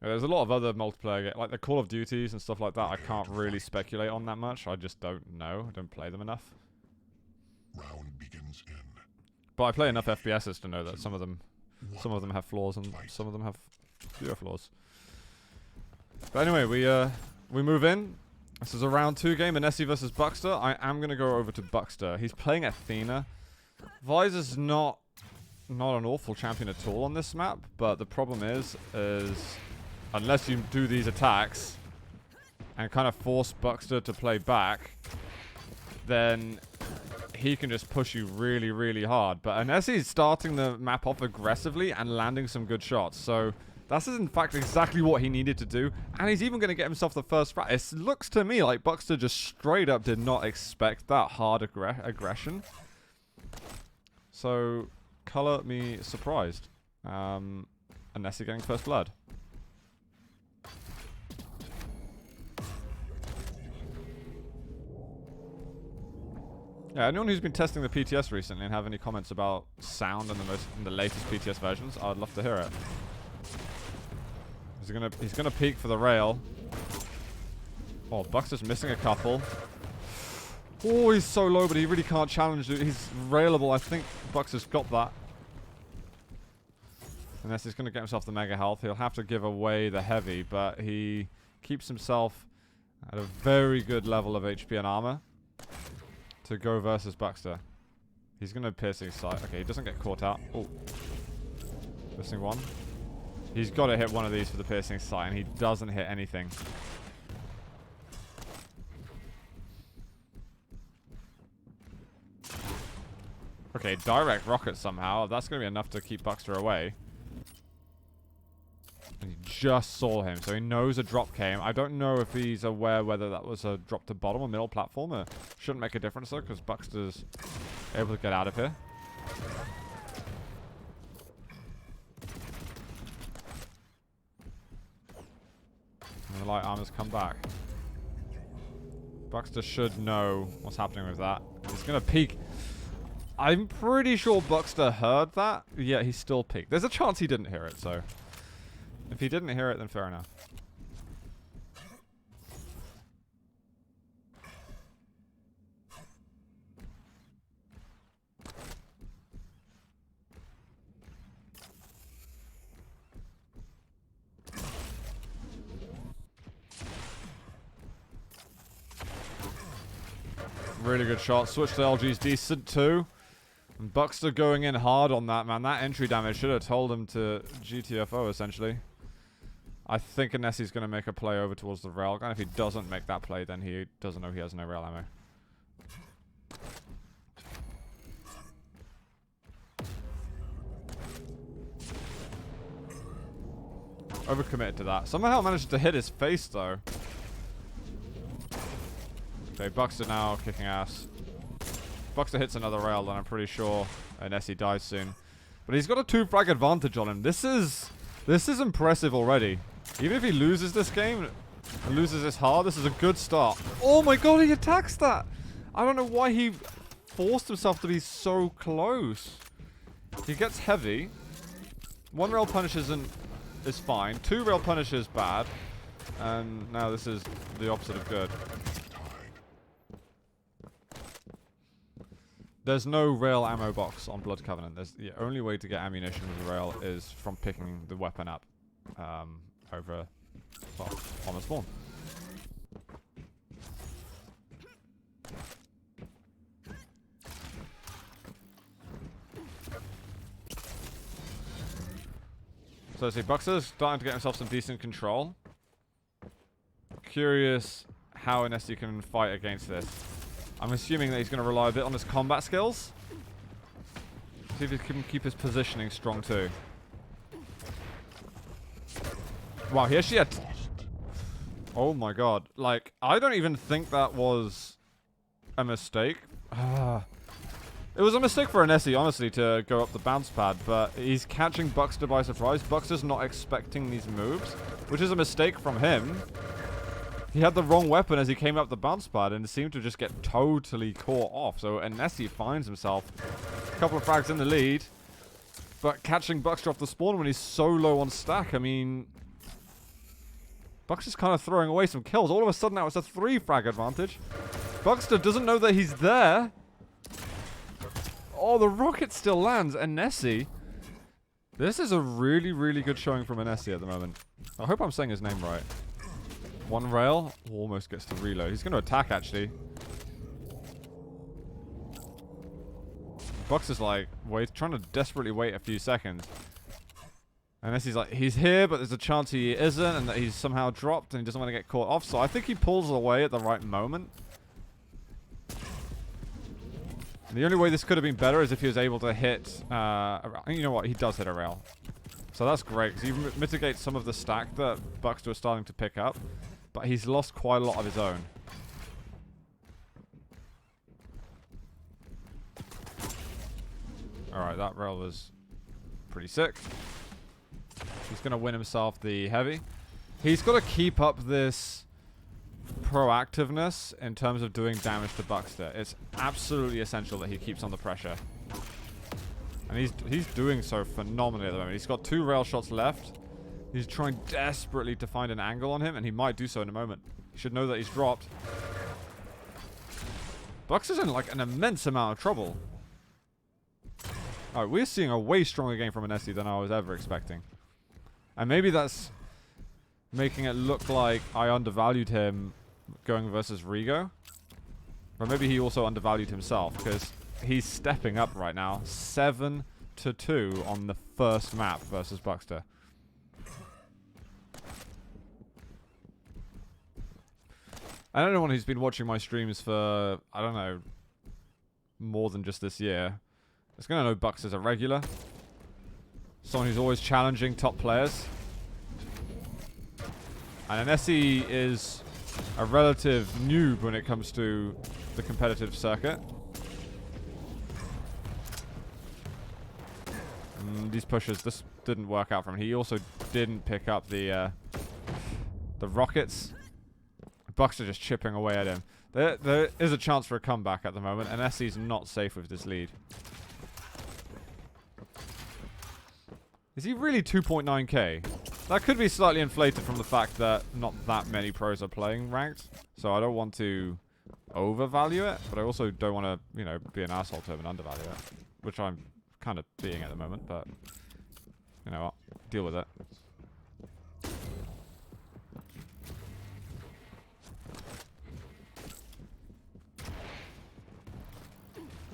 There's a lot of other multiplayer, like the Call of Duties and stuff like that. I can't really speculate on that much. I just don't know. I don't play them enough. Round begins in. But I play enough FPSs to know that some of them have flaws and some of them have fewer flaws. But anyway, we move in. This is a round 2 game, Enesy versus Bukster. I am gonna go over to Bukster. He's playing Athena. Visor's not an awful champion at all on this map, but the problem is unless you do these attacks and kind of force Bukster to play back, then he can just push you really, really hard. But Enesy is starting the map off aggressively and landing some good shots. So that's in fact exactly what he needed to do. And he's even going to get himself the first frag. It looks to me like Bukster just straight up did not expect that hard aggression. So, color me surprised. Enesy getting first blood. Yeah, anyone who's been testing the PTS recently and have any comments about sound in the latest PTS versions, I'd love to hear it. He's gonna peek for the rail. Oh, Bukster's missing a couple. Oh, he's so low, but he really can't challenge it. He's railable. I think Bukster's got that. Unless he's gonna get himself the mega health, he'll have to give away the heavy, but he keeps himself at a very good level of HP and armor to go versus Bukster. He's gonna piercing sight. Okay, he doesn't get caught out. Oh, missing one. He's got to hit one of these for the piercing sight, and he doesn't hit anything. Okay, direct rocket somehow. That's going to be enough to keep Bukster away. And he just saw him, so he knows a drop came. I don't know if he's aware whether that was a drop to bottom or middle platform. It shouldn't make a difference, though, because Bukster's able to get out of here. And the light armor's come back. Bukster should know what's happening with that. He's going to peek. I'm pretty sure Bukster heard that. Yeah, he still peeked. There's a chance he didn't hear it, so if he didn't hear it, then fair enough. Really good shot. Switch to LG's decent too. And Bukster going in hard on that, man. That entry damage should have told him to GTFO, essentially. I think Enesy's going to make a play over towards the railgun. If he doesn't make that play, then he doesn't know he has no rail ammo. Overcommitted to that. Somehow managed to hit his face, though. Okay, Bukster now kicking ass. Bukster hits another rail, then I'm pretty sure Enesy dies soon. But he's got a 2-frag advantage on him. This is impressive already. Even if he loses this game and loses this hard, this is a good start. Oh my god, he attacks that! I don't know why he forced himself to be so close. He gets heavy. 1 rail punish is fine. 2 rail punish is bad. And now this is the opposite of good. There's no rail ammo box on Blood Covenant. The only way to get ammunition with a rail is from picking the weapon up over, well, on the spawn. So see, Bukster's starting to get himself some decent control. Curious how Enesy can fight against this. I'm assuming that he's going to rely a bit on his combat skills. See if he can keep his positioning strong too. Wow, he actually had... Oh my god. Like, I don't even think that was a mistake. It was a mistake for Enesy, honestly, to go up the bounce pad, but he's catching Bukster by surprise. Bukster's not expecting these moves, which is a mistake from him. He had the wrong weapon as he came up the bounce pad and seemed to just get totally caught off. So Enesy finds himself a couple of frags in the lead, but catching Bukster off the spawn when he's so low on stack, I mean, Bukster's kind of throwing away some kills. All of a sudden now it's a 3 frag advantage. Bukster doesn't know that he's there. Oh, the rocket still lands. Enesy. This is a really, really good showing from Enesy at the moment. I hope I'm saying his name right. One rail. Almost gets to reload. He's going to attack, actually. Bukster's like, trying to desperately wait a few seconds. Enesy's like, he's here, but there's a chance he isn't, and that he's somehow dropped, and he doesn't want to get caught off. So I think he pulls away at the right moment. And the only way this could have been better is if he was able to hit you know what? He does hit a rail. So that's great, because he mitigates some of the stack that Bukster was starting to pick up. But he's lost quite a lot of his own. Alright, that rail was pretty sick. He's going to win himself the heavy. He's got to keep up this proactiveness in terms of doing damage to Bukster. It's absolutely essential that he keeps on the pressure. And he's doing so phenomenally at the moment. He's got 2 rail shots left. He's trying desperately to find an angle on him, and he might do so in a moment. He should know that he's dropped. Bukster's in like an immense amount of trouble. Alright, we're seeing a way stronger game from Enesy than I was ever expecting. And maybe that's making it look like I undervalued him going versus Rigo. Or maybe he also undervalued himself, because he's stepping up right now. 7-2 on the first map versus Bukster. And anyone who's been watching my streams for, I don't know, more than just this year, is going to know Bukster's a regular. Someone who's always challenging top players. And Enesy is a relative noob when it comes to the competitive circuit. These pushes, this didn't work out for him. He also didn't pick up the rockets. Bukster just chipping away at him. There is a chance for a comeback at the moment, and Enesy's not safe with this lead. Is he really 2.9k? That could be slightly inflated from the fact that not that many pros are playing ranked. So I don't want to overvalue it, but I also don't want to, you know, be an asshole to him and undervalue it. Which I'm kind of being at the moment, but you know what? Deal with it.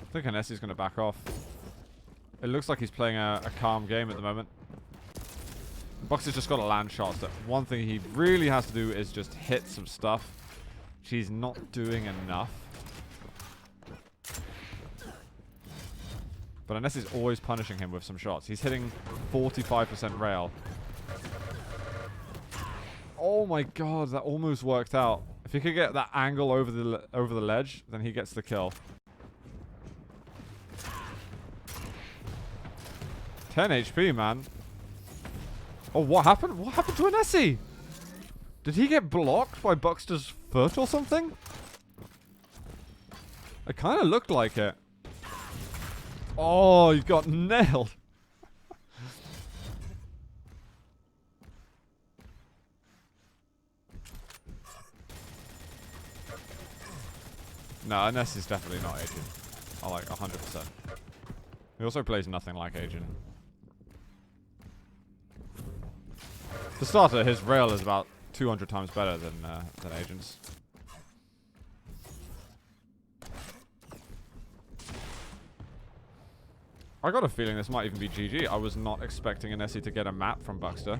I think Enesy's going to back off. It looks like he's playing a calm game at the moment. Bukster's just got to land shots. That one thing he really has to do is just hit some stuff. She's not doing enough. But Enesy's always punishing him with some shots. He's hitting 45% rail. Oh my god, that almost worked out. If he could get that angle over the ledge, then he gets the kill. 10 HP, man. Oh, what happened? What happened to Enesy? Did he get blocked by Bukster's foot or something? It kind of looked like it. Oh, he got nailed. No, Enesy's definitely not Agent. I like 100%. He also plays nothing like Agent. For starter, his rail is about 200 times better than Agent's. I got a feeling this might even be GG. I was not expecting Enesy to get a map from Bukster.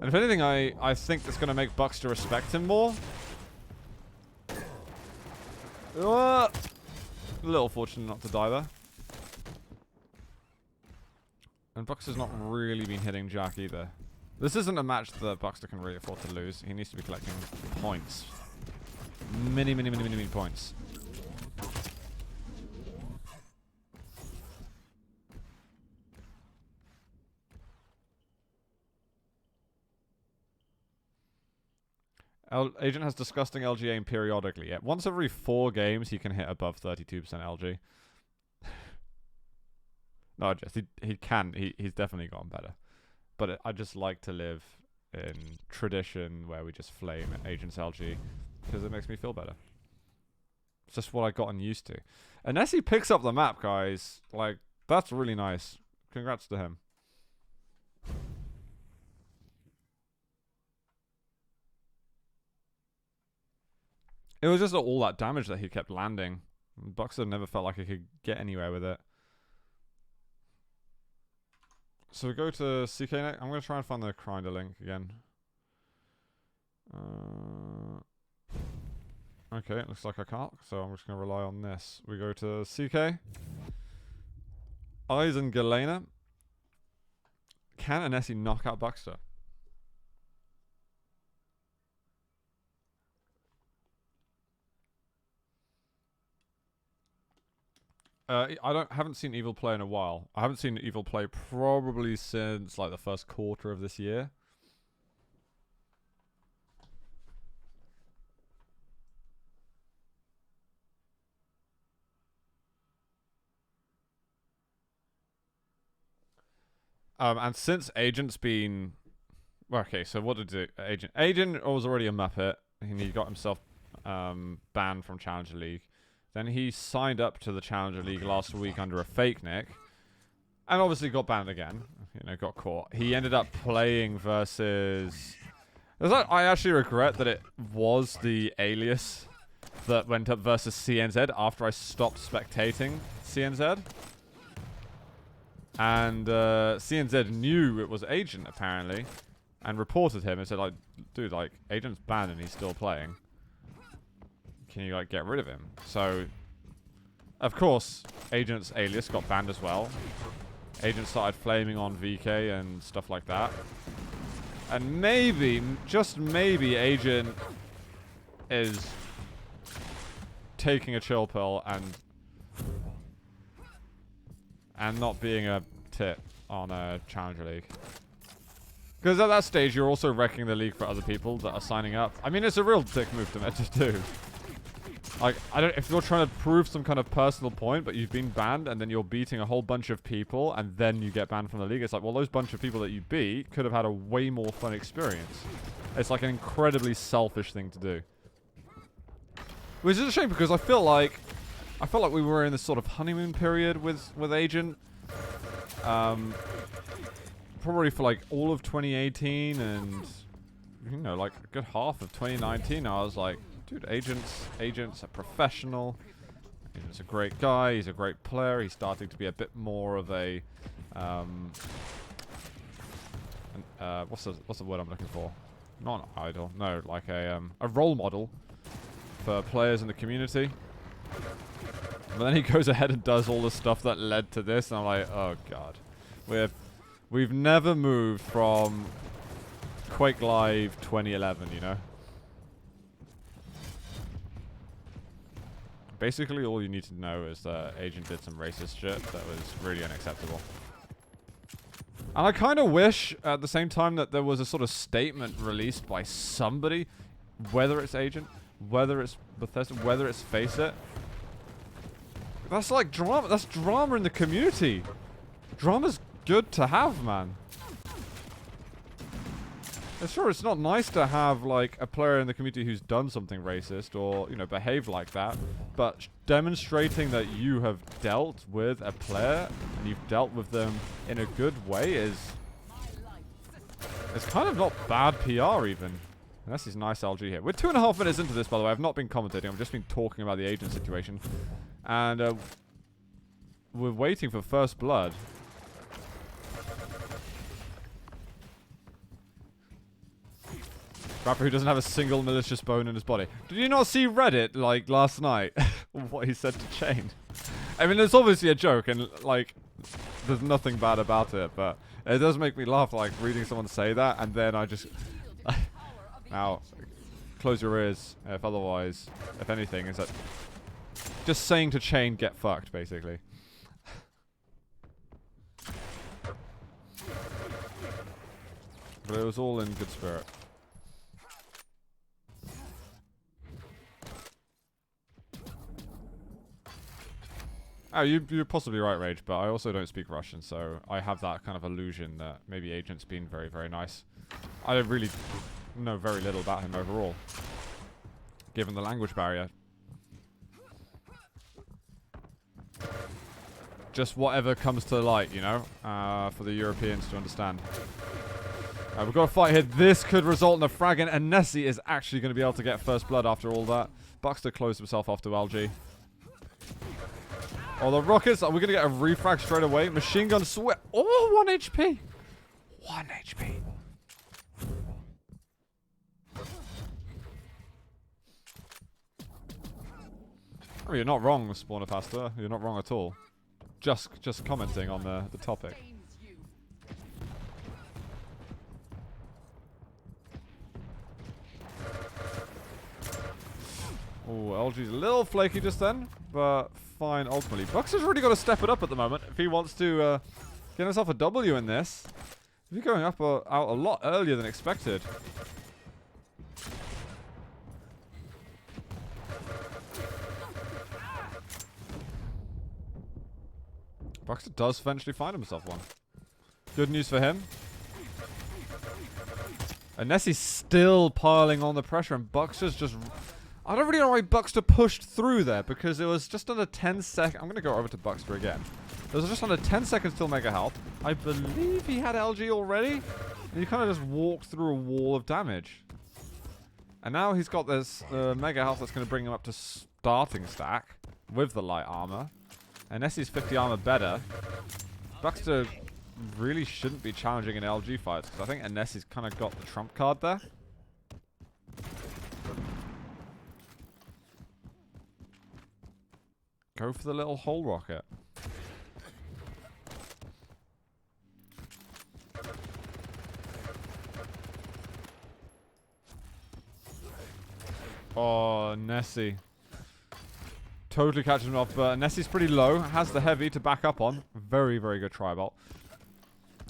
And if anything, I think that's going to make Bukster respect him more. A little fortunate not to die there. And Bukster's not really been hitting Jack either. This isn't a match that Bukster can really afford to lose. He needs to be collecting points. Many points. Agent has disgusting LG aim periodically. Yeah, once every 4 games, he can hit above 32% LG. No, just he can. He's definitely gotten better. But I just like to live in tradition where we just flame Agents LG because it makes me feel better. It's just what I gotten used to. Enesy picks up the map, guys. Like, that's really nice. Congrats to him. It was just all that damage that he kept landing. Bukster never felt like he could get anywhere with it. So we go to CK next. I'm going to try and find the Grinder link again. Okay, it looks like I can't, so I'm just going to rely on this. We go to CK. Eyes and Galena. Can Enesy knock out Bukster? I haven't seen Evil play in a while. I haven't seen Evil play probably since like the first quarter of this year. And since Agent's been, well, okay, so what did Agent? Agent was already a Muppet, and he got himself banned from Challenger League. Then he signed up to the Challenger League last week under a fake nick, and obviously got banned again. You know, got caught. He ended up playing versus. I actually regret that it was the alias that went up versus CNZ after I stopped spectating CNZ. And CNZ knew it was Agent, apparently, and reported him and said, like, dude, like, Agent's banned and he's still playing. Can you, like, get rid of him? So, of course, Agent's alias got banned as well. Agent started flaming on VK and stuff like that. And maybe, just maybe, Agent is taking a chill pill and not being a tit on a Challenger League. Because at that stage, you're also wrecking the league for other people that are signing up. I mean, it's a real dick move to do. Like, if you're trying to prove some kind of personal point, but you've been banned, and then you're beating a whole bunch of people, and then you get banned from the league, it's like, well, those bunch of people that you beat could have had a way more fun experience. It's like an incredibly selfish thing to do. Which is a shame, because I felt like we were in this sort of honeymoon period with Agent. Probably for like all of 2018 and, you know, like a good half of 2019. I was like, dude, Agent's a professional. Agent's a great guy. He's a great player. He's starting to be a bit more of a, what's the word I'm looking for? Not an idol. No, like a role model for players in the community. But then he goes ahead and does all the stuff that led to this, and I'm like, oh god. We've never moved from Quake Live 2011, you know? Basically, all you need to know is that Agent did some racist shit that was really unacceptable. And I kind of wish, at the same time, that there was a sort of statement released by somebody, whether it's Agent, whether it's Bethesda, whether it's Face It. That's like drama. That's drama in the community. Drama's good to have, man. And sure, it's not nice to have, like, a player in the community who's done something racist or, you know, behaved like that. But demonstrating that you have dealt with a player and you've dealt with them in a good way is... It's kind of not bad PR, even. Unless he's nice LG here. We're 2.5 minutes into this, by the way. I've not been commentating. I've just been talking about the Agent situation. And, we're waiting for first blood. Rapper who doesn't have a single malicious bone in his body. Did you not see Reddit, like, last night? What he said to Chain? I mean, it's obviously a joke, and, like, there's nothing bad about it, but it does make me laugh, like, reading someone say that, and then I just... Now, close your ears, if otherwise, if anything, is that... Just saying to Chain, get fucked, basically. But it was all in good spirit. Oh, you're possibly right, Rage, but I also don't speak Russian, so I have that kind of illusion that maybe Agent's been very, very nice. I really know very little about him overall, given the language barrier. Just whatever comes to light, you know, for the Europeans to understand. We've got a fight here. This could result in a frag, and Enesy is actually going to be able to get first blood after all that. Bukster closed himself off to LG. Oh, the rockets. Are we going to get a refrag straight away? Machine gun switch. Oh, 1 HP. 1 HP. I mean, you're not wrong, Spawner Pastor. You're not wrong at all. Just commenting on the topic. Oh, LG's a little flaky just then, but fine ultimately. Bukster's really got to step it up at the moment if he wants to get himself a W in this. He's going up out a lot earlier than expected. Bukster does eventually find himself one. Good news for him. Enesy's still piling on the pressure, and Bukster's just... I don't really know why Bukster pushed through there, because it was just under 10 seconds. I'm going to go over to Bukster again. It was just under 10 seconds till Mega Health. I believe he had LG already. And he kind of just walked through a wall of damage. And now he's got this Mega Health that's going to bring him up to starting stack with the light armor. And Enesy's 50 armor better. Bukster really shouldn't be challenging in LG fights, because I think Enesy's kind of got the trump card there. Go for the little hole rocket. Oh, Enesy. Totally catches him off, but Enesy's pretty low. Has the heavy to back up on. Very, very good tri-bolt.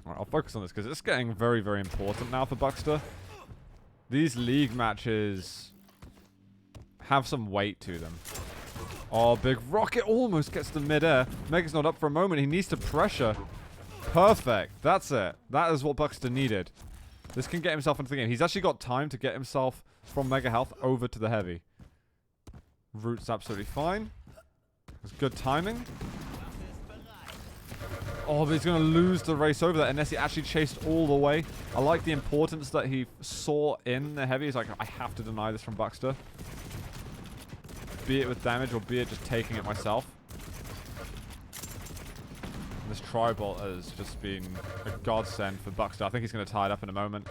Alright, I'll focus on this because it's getting very, very important now for Bukster. These league matches have some weight to them. Oh, big rocket almost gets to mid-air. Mega's not up for a moment. He needs to pressure. Perfect. That's it. That is what Bukster needed. This can get himself into the game. He's actually got time to get himself from Mega Health over to the heavy. Route's absolutely fine. It's good timing. Oh, but he's going to lose the race over that. Enesy actually chased all the way. I like the importance that he saw in the heavy. He's like, I have to deny this from Bukster. Be it with damage or be it just taking it myself. And this tri-bolt has just been a godsend for Bukster. I think he's going to tie it up in a moment.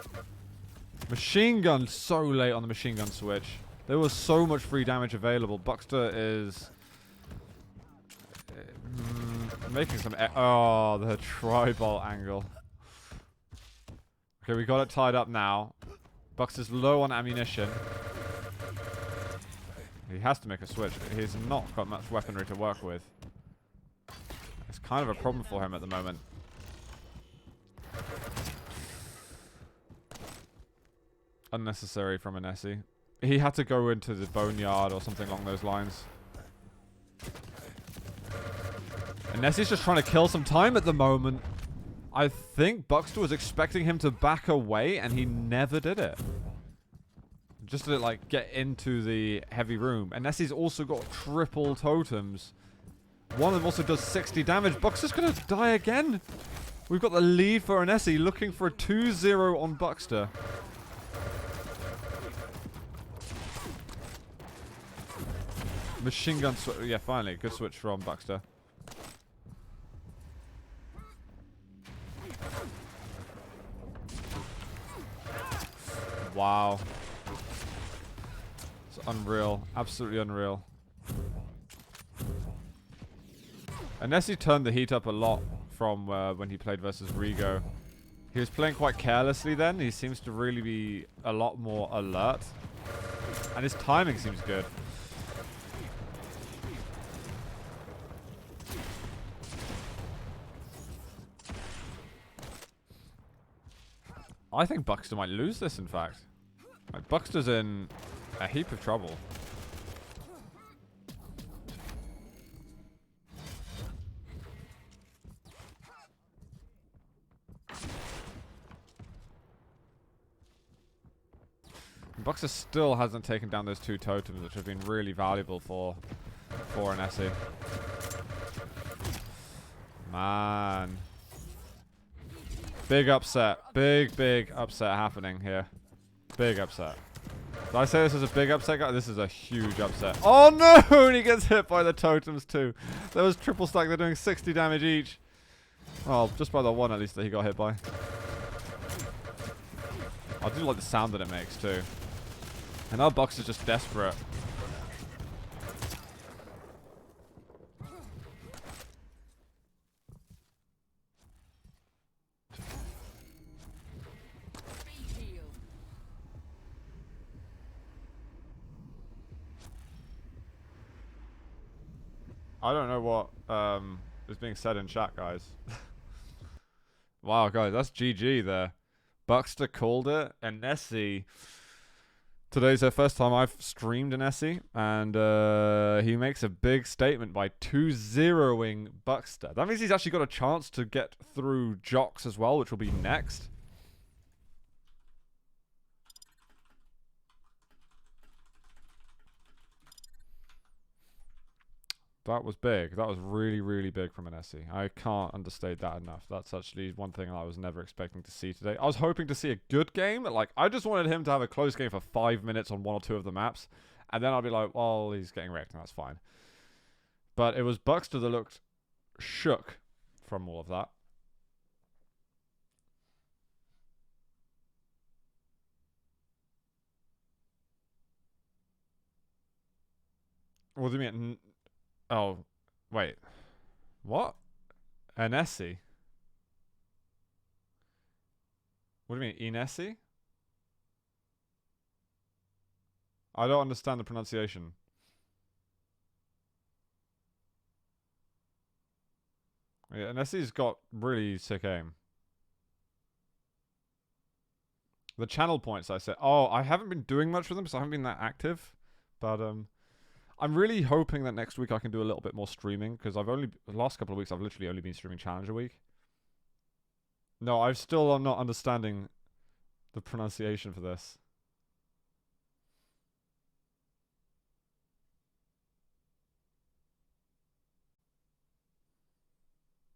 Machine gun so late on the machine gun switch. There was so much free damage available. Bukster is making some... Oh, the tri-bolt angle. Okay, we got it tied up now. Bukster's low on ammunition. He has to make a switch. He's not got much weaponry to work with. It's kind of a problem for him at the moment. Unnecessary from Enesy. He had to go into the boneyard or something along those lines. Enesy's just trying to kill some time at the moment. I think Bukster was expecting him to back away, and he never did it. Just to, like, get into the heavy room. Enesy's also got triple totems. One of them also does 60 damage. Bukster's going to die again. We've got the lead for Enesy, looking for a 2-0 on Bukster. Machine gun switch. Yeah, finally. Good switch from Bukster. Wow. It's unreal. Absolutely unreal. Enesy turned the heat up a lot from when he played versus Rigo. He was playing quite carelessly then. He seems to really be a lot more alert. And his timing seems good. I think Bukster might lose this, in fact. Like, Bukster's in a heap of trouble. Bukster still hasn't taken down those 2 totems, which have been really valuable for Enesy. Man. Big upset. Big upset happening here. Big upset. Did I say this is a big upset, guys? This is a huge upset. Oh no! And he gets hit by the totems too. There was triple stack. They're doing 60 damage each. Well, just by the one at least that he got hit by. I do like the sound that it makes too. And our Bucks is just desperate. I don't know what is being said in chat, guys. Wow, guys, that's GG there. Bukster called it. Enesy. Today's the first time I've streamed Enesy, and he makes a big statement by 2-0ing Bukster. That means he's actually got a chance to get through Jocks as well, which will be next. That was big. That was really big from Enesy. I can't understate that enough. That's actually one thing I was never expecting to see today. I was hoping to see a good game. Like, I just wanted him to have a close game for 5 minutes on 1 or 2 of the maps. And then I'll be like, well, he's getting wrecked, and that's fine. But it was Bukster that looked shook from all of that. What do you mean? Oh, wait. What? Enesy? What do you mean, Enesy? I don't understand the pronunciation. Yeah, Enesy's got really sick aim. The channel points, I said. Oh, I haven't been doing much with them, so I haven't been that active. But, I'm really hoping that next week I can do a little bit more streaming, because the last couple of weeks I've literally only been streaming Challenger Week. No, I still am not understanding the pronunciation for this.